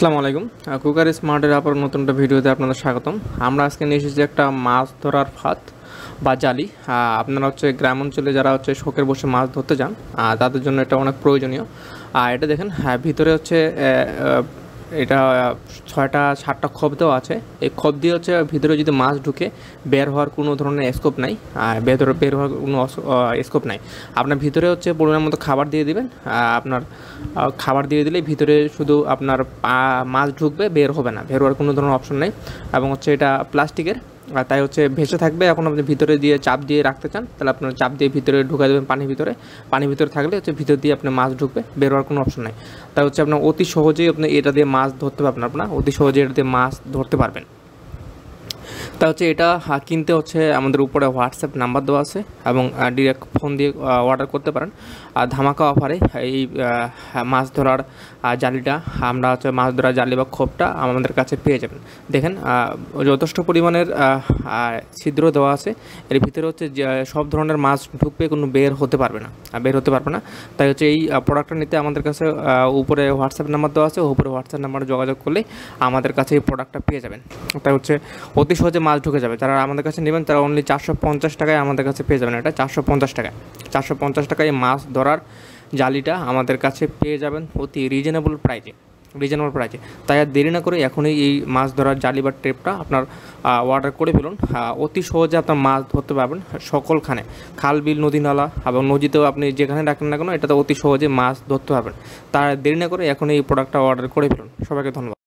আসসালামু আলাইকুম। কুকার স্মার্টের আবার নতুন একটা ভিডিওতে আপনাদের স্বাগতম। আমরা আজকে নিয়ে এসেছি একটা মাছ ধরার ফাঁদ বা জালি। আপনারা গ্রাম অঞ্চলে যারা শখের বসে মাছ ধরতে যান, তাদের জন্য এটা অনেক প্রয়োজনীয়। এটা দেখেন, ভিতরে এটা 6টা 7টা খোপ দেওয়া আছে। এই খোপ দিয়ে ভিতরে যদি মাছ ঢুকে বের হওয়ার কোনো ধরনের স্কোপ নাই, বের হওয়ার কোনো স্কোপ নাই। আপনার ভিতরে পরিমাণ মতো খাবার দিয়ে দিবেন। আপনার খাবার দিয়ে দিলে ভিতরে শুধু আপনার মাছ ঢুকবে, বের হবে না, বের হওয়ার কোনো ধরনের অপশন নেই। এবং এটা প্লাস্টিকের, তাই ভেসে থাকবে। এখন আপনি ভিতরে দিয়ে চাপ দিয়ে রাখতে চান, তাহলে আপনার চাপ দিয়ে ভিতরে ঢুকাই দেবেন পানির ভিতরে থাকলে ভিতর দিয়ে আপনার মাছ ঢুকবে, বের হওয়ার কোনো অপশন নাই। তাই আপনার অতি সহজেই আপনি এটা দিয়ে মাছ ধরতে পারবেন, অতি সহজেই এটা দিয়ে মাছ ধরতে পারবেন। তা এটা কিনতে আমাদের উপরে হোয়াটসঅ্যাপ নাম্বার দেওয়া আছে এবং ডিরেক্ট ফোন দিয়ে অর্ডার করতে পারেন। আর ধামাকা অফারে এই মাছ ধরার জালিটা আমরা মাছ ধরার জালি বা খোপটা আমাদের কাছে পেয়ে যাবেন। দেখেন, যথেষ্ট পরিমাণের ছিদ্র দেওয়া আছে। এর ভিতরে সব ধরনের মাছ ঢুকবে, কোনো বের হতে পারবে না। তাই এই প্রোডাক্টটা নিতে আমাদের কাছে উপরে হোয়াটসঅ্যাপ নাম্বার দেওয়া আছে, উপরে হোয়াটসঅ্যাপ নাম্বারে যোগাযোগ করলে আমাদের কাছে এই প্রোডাক্টটা পেয়ে যাবেন। তাই অতি সহজে মাছ ঢুকে যাবে। যারা আমাদের কাছে নেবেন তারা অনলি 450 টাকায় আমাদের কাছে পেয়ে যাবেন। এটা 450 টাকায় মাছ ধরার জালিটা আমাদের কাছে পেয়ে যাবেন অতি রিজনেবল প্রাইজে। তাই আর দেরি না করে এখনই এই মাছ ধরার জালি বা ট্রেপটা আপনার অর্ডার করে ফেলুন। অতি সহজে আপনার মাছ ধরতে পারবেন সকলখানে, খাল বিল নদী নালা এবং নদীতেও আপনি যেখানে রাখেন না কেন, এটাতে অতি সহজে মাছ ধরতে পারবেন। তাই দেরি না করে এখনই এই প্রোডাক্টটা অর্ডার করে ফেলুন। সবাইকে ধন্যবাদ।